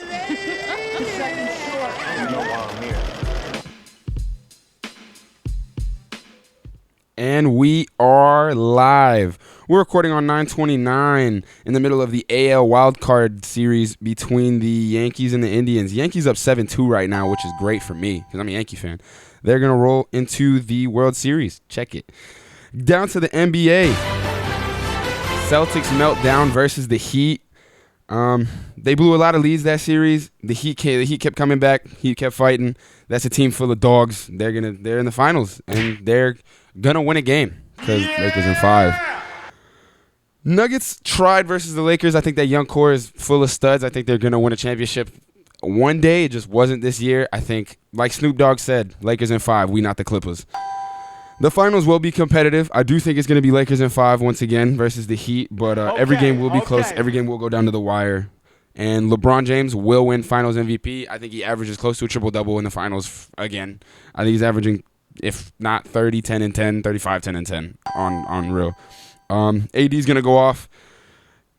Second short. You know why I'm here. And we are live. We're recording on 9/29 in the middle of the AL wildcard series between the Yankees and the Indians. Yankees up 7-2 right now, which is great for me because I'm a Yankee fan. They're going to roll into the World Series. Check it. Down to the NBA. Celtics meltdown versus the Heat. They blew a lot of leads that series. The Heat kept coming back. Heat kept fighting. That's a team full of dogs. They're in the finals, and they're gonna win a game because Lakers in 5. Nuggets tried versus the Lakers. I think that young core is full of studs. I think they're gonna win a championship one day. It just wasn't this year. I think, like Snoop Dogg said, Lakers in 5. We not the Clippers. The finals will be competitive. I do think it's going to be Lakers in 5 once again versus the Heat, but every game will be close. Every game will go down to the wire. And LeBron James will win finals MVP. I think he averages close to a triple-double in the finals again. I think he's averaging, if not 30, 10, and 10, 35, 10, and 10 on real. AD's going to go off.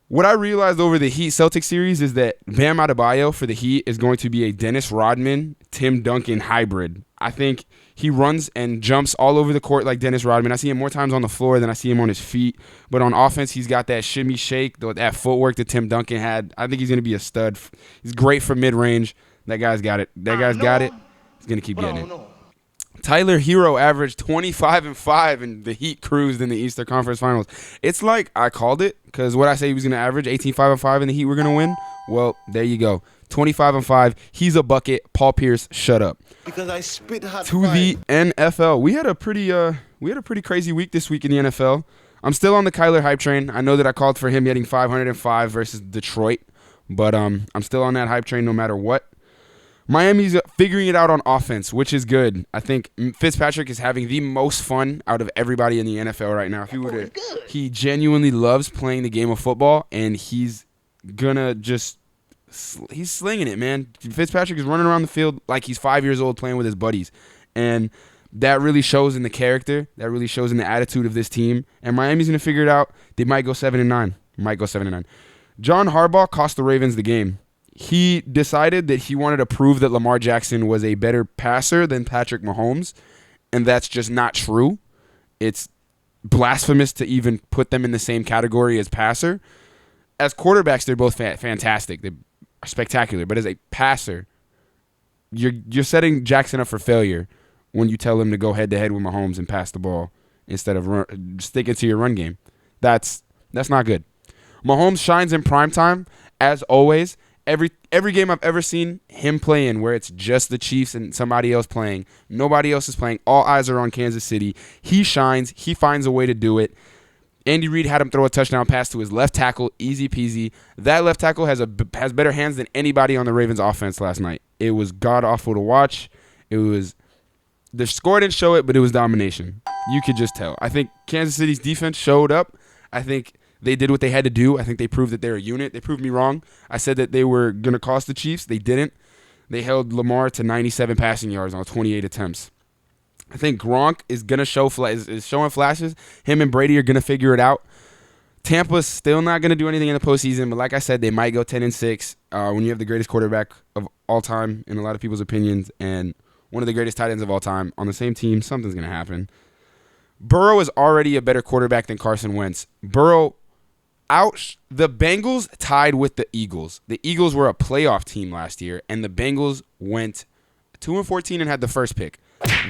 What I realized over the Heat-Celtics series is that Bam Adebayo for the Heat is going to be a Dennis Rodman, Tim Duncan hybrid. I think he runs and jumps all over the court like Dennis Rodman. I see him more times on the floor than I see him on his feet. But on offense, he's got that shimmy shake, that footwork that Tim Duncan had. I think he's going to be a stud. He's great for mid-range. That guy's got it. He's going to keep getting it. Tyler Hero averaged 25-5, and the Heat cruised in the Eastern Conference Finals. It's like I called it because what I say he was going to average, 18-5-5, and the Heat were going to win. Well, there you go. 25-5. He's a bucket. Paul Pierce, shut up. Because I spit hot to the NFL. We had a pretty crazy week this week in the NFL. I'm still on the Kyler hype train. I know that I called for him getting 505 versus Detroit, but I'm still on that hype train no matter what. Miami's figuring it out on offense, which is good. I think Fitzpatrick is having the most fun out of everybody in the NFL right now. He genuinely loves playing the game of football, and he's slinging it, man. Fitzpatrick is running around the field like he's 5 years old playing with his buddies, and that really shows in the character. That really shows in the attitude of this team, and Miami's going to figure it out. They might go 7-9. John Harbaugh cost the Ravens the game. He decided that he wanted to prove that Lamar Jackson was a better passer than Patrick Mahomes, and that's just not true. It's blasphemous to even put them in the same category as passer. As quarterbacks, they're both fantastic. They're spectacular. But as a passer, you're setting Jackson up for failure when you tell him to go head-to-head with Mahomes and pass the ball instead of sticking to your run game. That's not good. Mahomes shines in primetime, as always. Every game I've ever seen him play in where it's just the Chiefs and somebody else playing, nobody else is playing, all eyes are on Kansas City. He shines. He finds a way to do it. Andy Reid had him throw a touchdown pass to his left tackle, easy peasy. That left tackle has better hands than anybody on the Ravens offense last night. It was god-awful to watch. The score didn't show it, but it was domination. You could just tell. I think Kansas City's defense showed up. I think they did what they had to do. I think they proved that they're a unit. They proved me wrong. I said that they were going to cost the Chiefs. They didn't. They held Lamar to 97 passing yards on 28 attempts. I think Gronk is going to is showing flashes. Him and Brady are going to figure it out. Tampa's still not going to do anything in the postseason, but like I said, they might go 10-6 when you have the greatest quarterback of all time in a lot of people's opinions and one of the greatest tight ends of all time on the same team. Something's going to happen. Burrow is already a better quarterback than Carson Wentz. Burrow the Bengals tied with the Eagles. The Eagles were a playoff team last year, and the Bengals went 2-14 and had the first pick.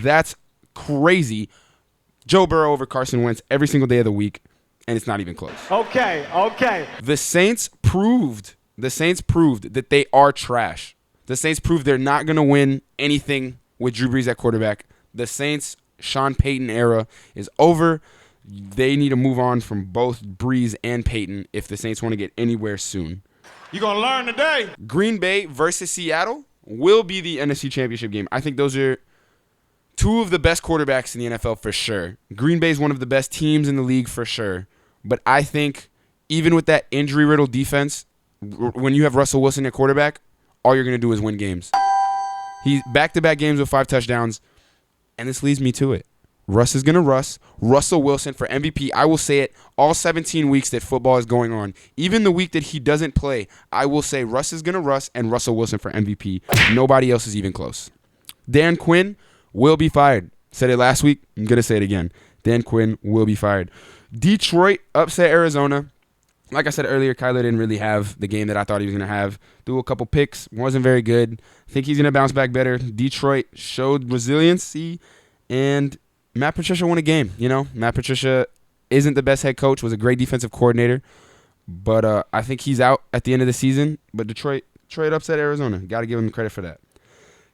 That's crazy. Joe Burrow over Carson Wentz every single day of the week, and it's not even close. Okay. The Saints proved that they are trash. The Saints proved they're not going to win anything with Drew Brees at quarterback. The Saints' Sean Payton era is over. They need to move on from both Brees and Payton if the Saints want to get anywhere soon. You're going to learn today. Green Bay versus Seattle will be the NFC Championship game. I think those are two of the best quarterbacks in the NFL for sure. Green Bay is one of the best teams in the league for sure. But I think even with that injury-riddled defense, when you have Russell Wilson at quarterback, all you're going to do is win games. He's back-to-back games with 5 touchdowns, and this leads me to it. Russ is going to Russ. Russell Wilson for MVP. I will say it all 17 weeks that football is going on. Even the week that he doesn't play, I will say Russ is going to Russ and Russell Wilson for MVP. Nobody else is even close. Dan Quinn will be fired. Said it last week. I'm going to say it again. Dan Quinn will be fired. Detroit upset Arizona. Like I said earlier, Kyler didn't really have the game that I thought he was going to have. Threw a couple picks. Wasn't very good. I think he's going to bounce back better. Detroit showed resiliency, and Matt Patricia won a game. You know, Matt Patricia isn't the best head coach, was a great defensive coordinator, but I think he's out at the end of the season. But Detroit upset Arizona. Got to give him credit for that.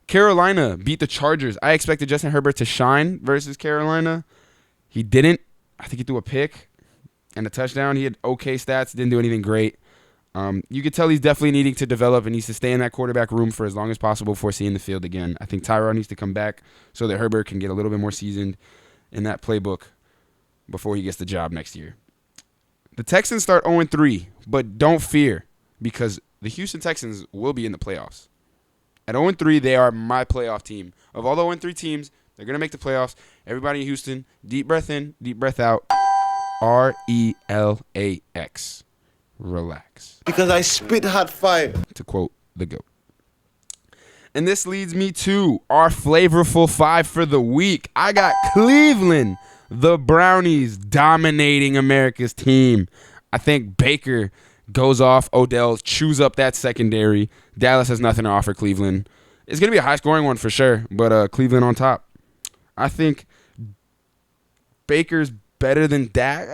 Carolina beat the Chargers. I expected Justin Herbert to shine versus Carolina. He didn't. I think he threw a pick and a touchdown. He had okay stats, didn't do anything great. You could tell he's definitely needing to develop and needs to stay in that quarterback room for as long as possible before seeing the field again. I think Tyrod needs to come back so that Herbert can get a little bit more seasoned in that playbook before he gets the job next year. The Texans start 0-3, but don't fear because the Houston Texans will be in the playoffs. At 0-3, they are my playoff team. Of all the 0-3 teams, they're going to make the playoffs. Everybody in Houston, deep breath in, deep breath out. RELAX. Relax. Because I spit hot fire. To quote the GOAT. And this leads me to our flavorful five for the week. I got Cleveland, the Brownies, dominating America's team. I think Baker goes off. Odell chews up that secondary. Dallas has nothing to offer Cleveland. It's going to be a high-scoring one for sure, but Cleveland on top. I think Baker's better than Dak.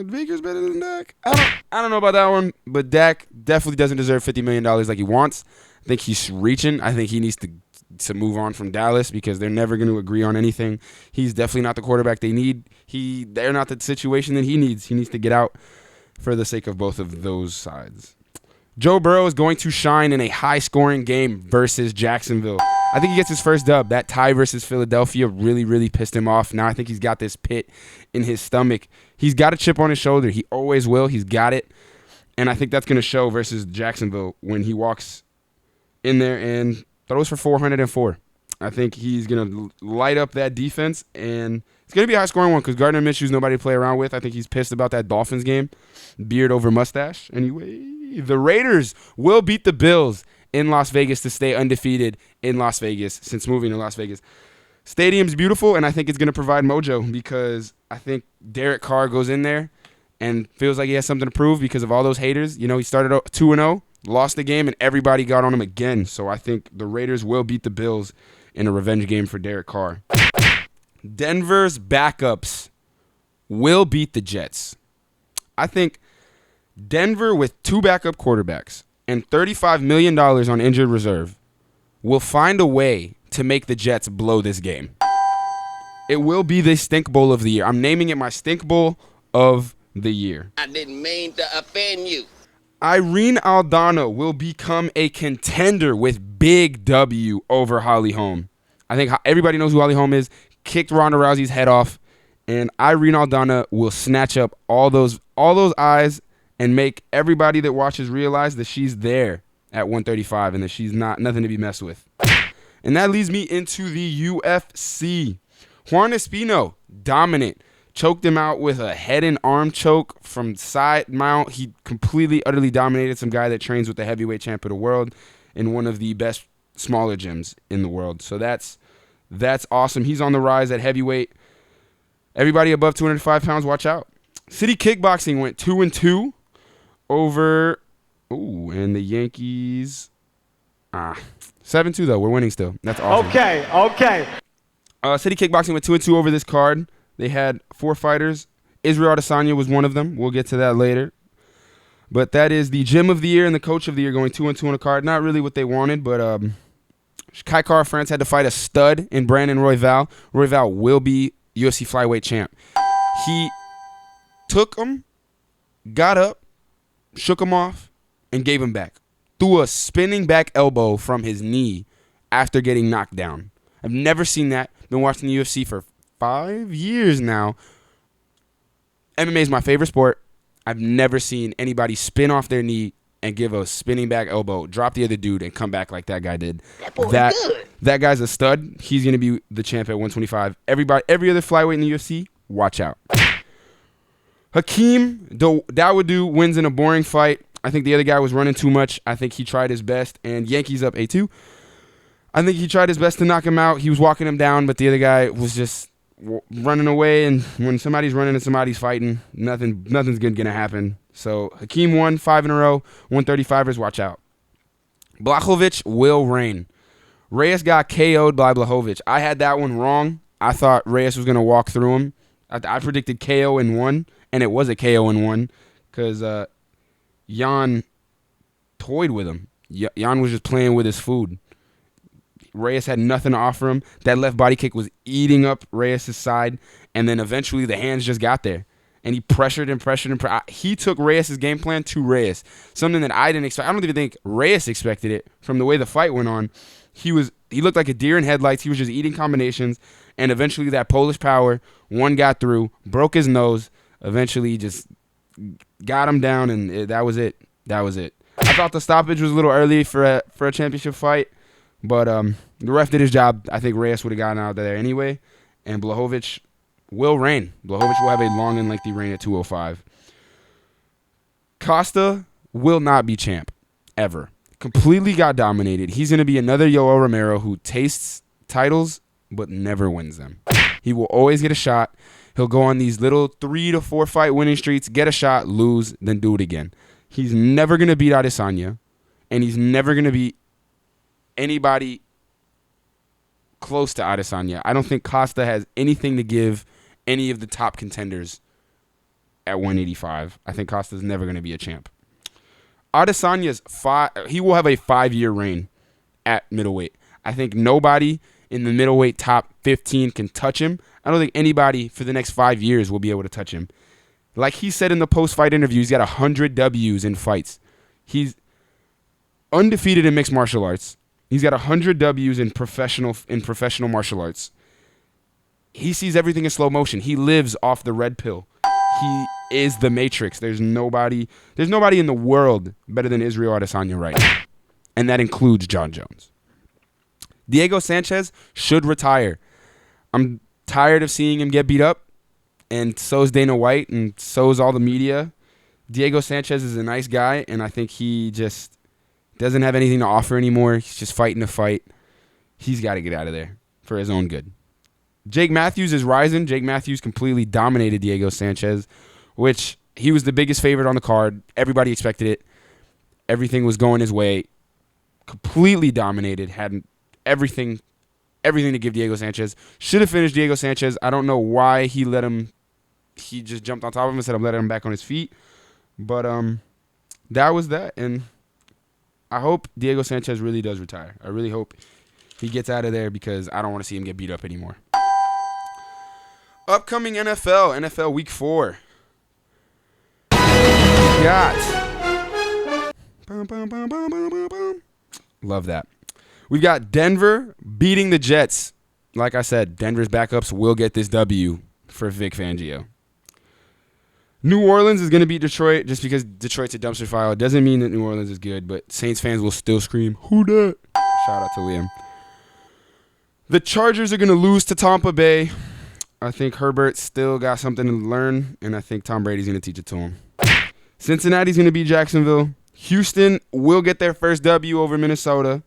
Baker's better than Dak. I don't know about that one, but Dak definitely doesn't deserve $50 million like he wants. I think he's reaching. I think he needs to move on from Dallas because they're never going to agree on anything. He's definitely not the quarterback they need. They're not the situation that he needs. He needs to get out for the sake of both of those sides. Joe Burrow is going to shine in a high-scoring game versus Jacksonville. I think he gets his first dub. That tie versus Philadelphia really, really pissed him off. Now I think he's got this pit in his stomach. He's got a chip on his shoulder. He always will. He's got it. And I think that's going to show versus Jacksonville when he walks in there and throws for 404. I think he's going to light up that defense, and it's going to be a high-scoring one because Gardner Minshew's nobody to play around with. I think he's pissed about that Dolphins game. Beard over mustache. Anyway, the Raiders will beat the Bills in Las Vegas to stay undefeated in Las Vegas since moving to Las Vegas. Stadium's beautiful, and I think it's going to provide mojo because I think Derek Carr goes in there and feels like he has something to prove because of all those haters. You know, he started 2-0, lost the game, and everybody got on him again. So I think the Raiders will beat the Bills in a revenge game for Derek Carr. Denver's backups will beat the Jets. I think Denver with two backup quarterbacks and $35 million on injured reserve will find a way to make the Jets blow this game. It will be the stink bowl of the year. I'm naming it my stink bowl of the year. I didn't mean to offend you. Irene Aldana will become a contender with big W over Holly Holm. I think everybody knows who Holly Holm is. Kicked Ronda Rousey's head off, and Irene Aldana will snatch up all those eyes and make everybody that watches realize that she's there at 135 and that she's nothing to be messed with. And that leads me into the UFC. Juan Espino, dominant. Choked him out with a head and arm choke from side mount. He completely, utterly dominated some guy that trains with the heavyweight champ of the world in one of the best smaller gyms in the world. So that's awesome. He's on the rise at heavyweight. Everybody above 205 pounds, watch out. City Kickboxing went 2-2 over, and the Yankees, 7-2 though. We're winning still. That's awesome. Okay. City Kickboxing went 2-2 over this card. They had 4 fighters. Israel Adesanya was one of them. We'll get to that later. But that is the gym of the year and the coach of the year going 2-2 on a card. Not really what they wanted, but Kai Kara France had to fight a stud in Brandon Royval. Royval will be UFC flyweight champ. He took him, got up, shook him off, and gave him back. Threw a spinning back elbow from his knee after getting knocked down. I've never seen that. Been watching the UFC for 5 years now. MMA is my favorite sport. I've never seen anybody spin off their knee and give a spinning back elbow, drop the other dude, and come back like that guy did. That boy good. That guy's a stud. He's going to be the champ at 125. Every other flyweight in the UFC, watch out. Hakeem Dawodu wins in a boring fight. I think the other guy was running too much. I think he tried his best, and Yankees up 8-2. I think he tried his best to knock him out. He was walking him down, but the other guy was just running away. And when somebody's running and somebody's fighting, nothing's good going to happen. So Hakeem won 5 in a row. 135ers, watch out. Blachowicz will reign. Reyes got KO'd by Blachowicz. I had that one wrong. I thought Reyes was going to walk through him. I predicted KO in 1, and it was a KO in 1 because Jan toyed with him. Jan was just playing with his food. Reyes had nothing to offer him. That left body kick was eating up Reyes' side, and then eventually the hands just got there. And he pressured. He took Reyes' game plan to Reyes, something that I didn't expect. I don't even think Reyes expected it from the way the fight went on. He looked like a deer in headlights. He was just eating combinations, and eventually that Polish power, one got through, broke his nose, eventually just got him down, and that was it. That was it. I thought the stoppage was a little early for a championship fight, but the ref did his job. I think Reyes would have gotten out there anyway, and Blachowicz will reign. Blachowicz will have a long and lengthy reign at 205. Costa will not be champ, ever. Completely got dominated. He's going to be another Yoel Romero who tastes titles but never wins them. He will always get a shot. He'll go on these little 3 to 4 fight winning streaks, get a shot, lose, then do it again. He's never going to beat Adesanya, and he's never going to beat anybody close to Adesanya. I don't think Costa has anything to give any of the top contenders at 185. I think Costa's never going to be a champ. Adesanya's he will have a 5-year reign at middleweight. I think nobody in the middleweight top 15 can touch him. I don't think anybody for the next 5 years will be able to touch him. Like he said in the post-fight interview, he's got 100 W's in fights. He's undefeated in mixed martial arts. He's got 100 W's in professional martial arts. He sees everything in slow motion. He lives off the red pill. He is the Matrix. There's nobody in the world better than Israel Adesanya right now. And that includes John Jones. Diego Sanchez should retire. I'm tired of seeing him get beat up, and so is Dana White, and so is all the media. Diego Sanchez is a nice guy, and I think he just doesn't have anything to offer anymore. He's just fighting a fight. He's got to get out of there for his own good. Jake Matthews is rising. Jake Matthews completely dominated Diego Sanchez, which he was the biggest favorite on the card. Everybody expected it. Everything was going his way. Completely dominated. Had everything to give Diego Sanchez. Should have finished Diego Sanchez. I don't know why he let him. He just jumped on top of him instead of letting him back on his feet. But that was that. And I hope Diego Sanchez really does retire. I really hope he gets out of there because I don't want to see him get beat up anymore. Upcoming NFL Week 4. We got. Love that. We've got Denver beating the Jets. Like I said, Denver's backups will get this W for Vic Fangio. New Orleans is going to beat Detroit just because Detroit's a dumpster fire. It doesn't mean that New Orleans is good, but Saints fans will still scream, "Who dat?" Shout out to Liam. The Chargers are going to lose to Tampa Bay. I think Herbert still got something to learn, and I think Tom Brady's going to teach it to him. Cincinnati's going to beat Jacksonville. Houston will get their first W over Minnesota.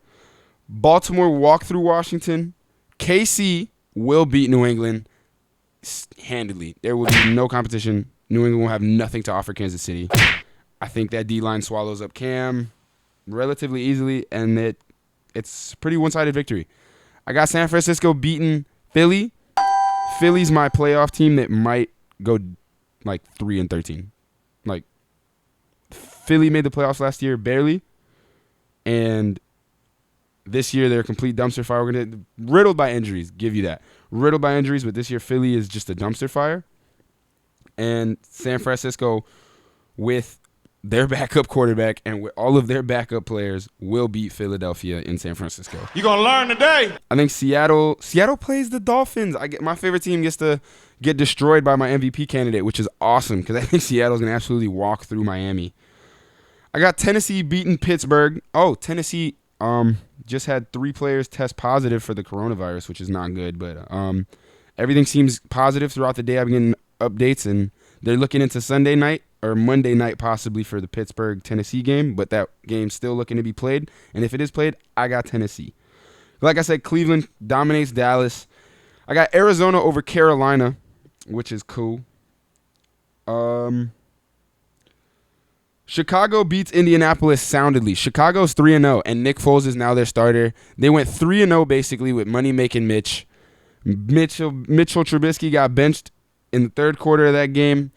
Baltimore walk through Washington. KC will beat New England handedly. There will be no competition. New England will have nothing to offer Kansas City. I think that D-line swallows up Cam relatively easily, and it's a pretty one-sided victory. I got San Francisco beating Philly. Philly's my playoff team that might go like 3-13. Like Philly made the playoffs last year barely, and this year they're a complete dumpster fire. We're gonna riddled by injuries. Give you that, riddled by injuries. But this year Philly is just a dumpster fire, and San Francisco with their backup quarterback and with all of their backup players will beat Philadelphia in San Francisco. You're going to learn today. I think Seattle plays the Dolphins. My favorite team gets to get destroyed by my MVP candidate, which is awesome because I think Seattle's going to absolutely walk through Miami. I got Tennessee beating Pittsburgh. Oh, Tennessee just had 3 players test positive for the coronavirus, which is not good. But everything seems positive throughout the day. I've been getting updates, and they're looking into Sunday night or Monday night possibly for the Pittsburgh-Tennessee game. But that game's still looking to be played. And if it is played, I got Tennessee. Like I said, Cleveland dominates Dallas. I got Arizona over Carolina, which is cool. Chicago beats Indianapolis soundly. Chicago's 3-0, and Nick Foles is now their starter. They went 3-0 basically with money-making Mitch. Mitchell Trubisky got benched in the third quarter of that game.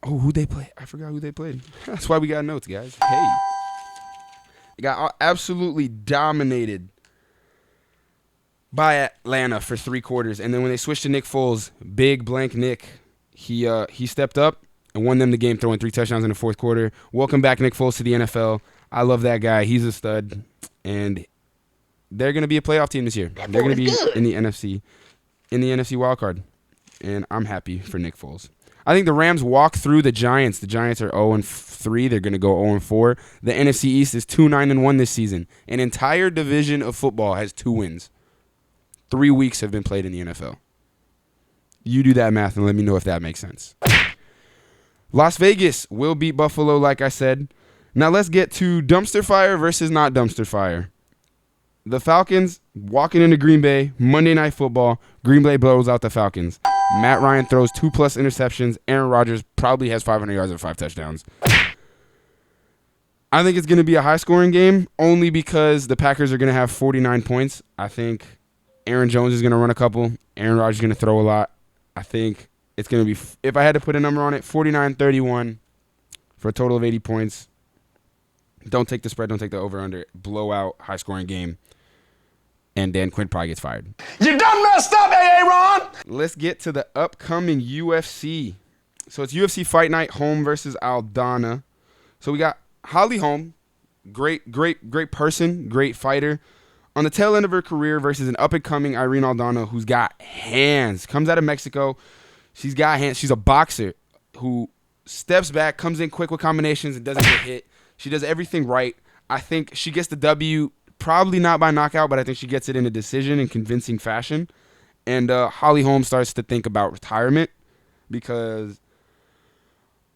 Oh, who they play? I forgot who they played. That's why we got notes, guys. Hey. They got absolutely dominated by Atlanta for 3 quarters. And then when they switched to Nick Foles, big blank Nick, he stepped up and won them the game, throwing 3 touchdowns in the fourth quarter. Welcome back, Nick Foles, to the NFL. I love that guy. He's a stud. And they're going to be a playoff team this year. They're going to be in the NFC wildcard. And I'm happy for Nick Foles. I think the Rams walk through the Giants. The Giants are 0-3. They're going to go 0-4. The NFC East is 2-9-1 this season. An entire division of football has 2 wins. 3 weeks have been played in the NFL. You do that math and let me know if that makes sense. Las Vegas will beat Buffalo, like I said. Now let's get to dumpster fire versus not dumpster fire. The Falcons walking into Green Bay, Monday Night Football. Green Bay blows out the Falcons. Matt Ryan throws 2+ interceptions. Aaron Rodgers probably has 500 yards and 5 touchdowns. I think it's going to be a high-scoring game only because the Packers are going to have 49 points. I think Aaron Jones is going to run a couple. Aaron Rodgers is going to throw a lot. I think it's going to be, if I had to put a number on it, 49-31 for a total of 80 points. Don't take the spread. Don't take the over-under. Blowout, high-scoring game. And Dan Quinn probably gets fired. You done messed up, Aaron! Let's get to the upcoming UFC. So it's UFC Fight Night, Holm versus Aldana. So we got Holly Holm, great person, great fighter, on the tail end of her career versus an up-and-coming Irene Aldana who's got hands. Comes out of Mexico. She's got hands. She's a boxer who steps back, comes in quick with combinations, and doesn't get hit. She does everything right. I think she gets the W, probably not by knockout, but I think she gets it in a decision in convincing fashion. And Holly Holm starts to think about retirement because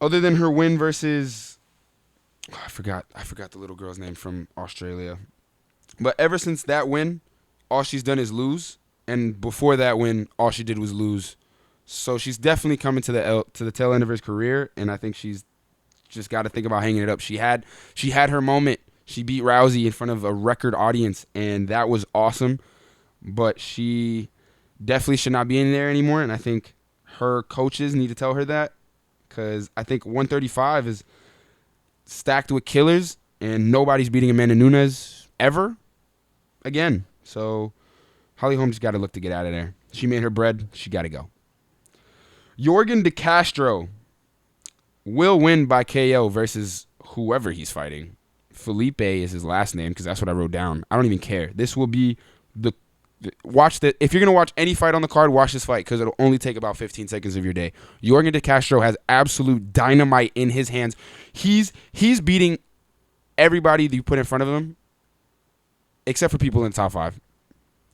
other than her win versus, I forgot the little girl's name from Australia. But ever since that win, all she's done is lose. And before that win, all she did was lose. So she's definitely coming to the tail end of her career, and I think she's just got to think about hanging it up. She had her moment. She beat Rousey in front of a record audience, and that was awesome. But she definitely should not be in there anymore, and I think her coaches need to tell her that because I think 135 is stacked with killers, and nobody's beating Amanda Nunes ever again. So Holly Holm just got to look to get out of there. She made her bread. She got to go. Yorgan De Castro will win by KO versus whoever he's fighting. Felipe is his last name because that's what I wrote down. I don't even care. This will be if you're going to watch any fight on the card, watch this fight because it'll only take about 15 seconds of your day. Yorgan De Castro has absolute dynamite in his hands. He's beating everybody that you put in front of him except for people in the top 5.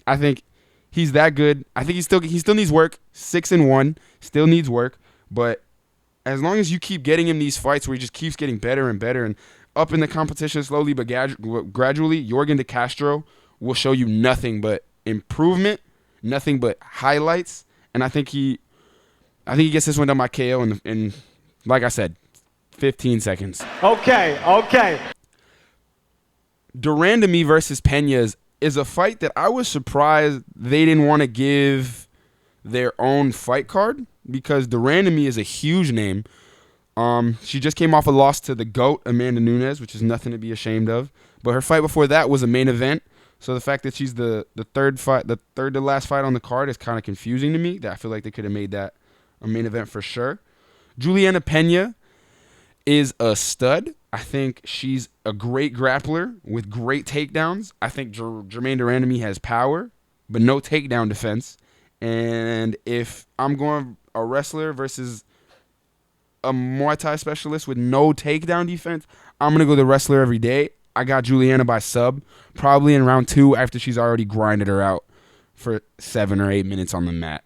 I think he's that good. I think he still needs work. 6-1, still needs work. But as long as you keep getting him these fights where he just keeps getting better and better and up in the competition slowly but gradually, Yorgan De Castro will show you nothing but improvement, nothing but highlights. And I think he gets this one done by KO in like I said, 15 seconds. Okay. Durandamy versus Pena is a fight that I was surprised they didn't want to give their own fight card because Durandamy is a huge name. She just came off a loss to the GOAT, Amanda Nunes, which is nothing to be ashamed of. But her fight before that was a main event. So the fact that she's the third to last fight on the card is kind of confusing to me. I feel like they could have made that a main event for sure. Juliana Pena is a stud. I think she's a great grappler with great takedowns. I think Jermaine Durandamy has power, but no takedown defense. And if I'm going a wrestler versus a Muay Thai specialist with no takedown defense, I'm going to go the wrestler every day. I got Juliana by sub, probably in round 2 after she's already grinded her out for 7 or 8 minutes on the mat.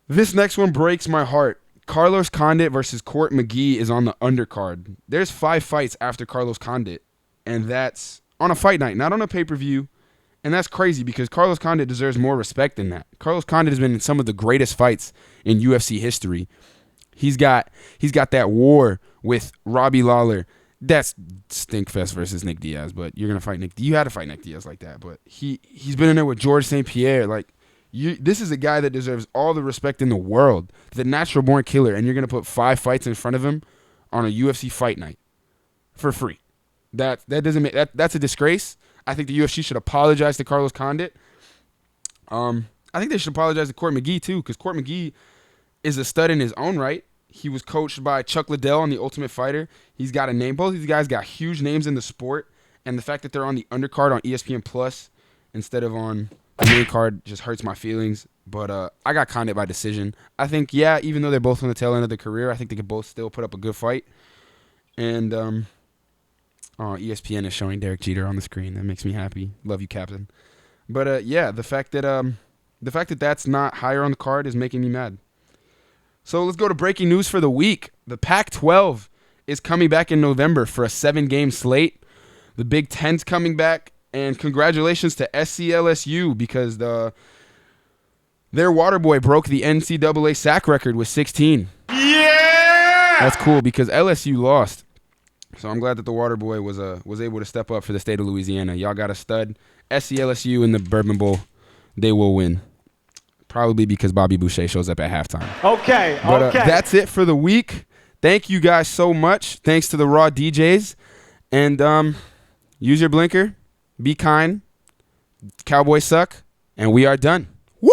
This next one breaks my heart. Carlos Condit versus Court McGee is on the undercard. There's 5 fights after Carlos Condit, and that's on a fight night, not on a pay-per-view. And that's crazy because Carlos Condit deserves more respect than that. Carlos Condit has been in some of the greatest fights in UFC history. He's got that war with Robbie Lawler. That's Stinkfest versus Nick Diaz, but you're gonna fight Nick. You had to fight Nick Diaz like that, but he's been in there with George St. Pierre. Like, this is a guy that deserves all the respect in the world. The natural born killer, and you're gonna put 5 fights in front of him on a UFC fight night for free. That doesn't make that's a disgrace. I think the UFC should apologize to Carlos Condit. I think they should apologize to Court McGee too, because Court McGee is a stud in his own right. He was coached by Chuck Liddell on The Ultimate Fighter. He's got a name. Both these guys got huge names in the sport, and the fact that they're on the undercard on ESPN Plus instead of on the main card just hurts my feelings. But I got Condit by decision. I think, yeah, even though they're both on the tail end of their career, I think they could both still put up a good fight. And ESPN is showing Derek Jeter on the screen. That makes me happy. Love you, Captain. But yeah, the fact that that's not higher on the card is making me mad. So let's go to breaking news for the week. The Pac-12 is coming back in November for a 7-game slate. The Big Ten's coming back, and congratulations to SCLSU because their water boy broke the NCAA sack record with 16. Yeah, that's cool because LSU lost. So I'm glad that the water boy was able to step up for the state of Louisiana. Y'all got a stud. SCLSU in the Bourbon Bowl, they will win. Probably because Bobby Boucher shows up at halftime. Okay, But that's it for the week. Thank you guys so much. Thanks to the Raw DJs. And use your blinker. Be kind. Cowboys suck. And we are done. Woo!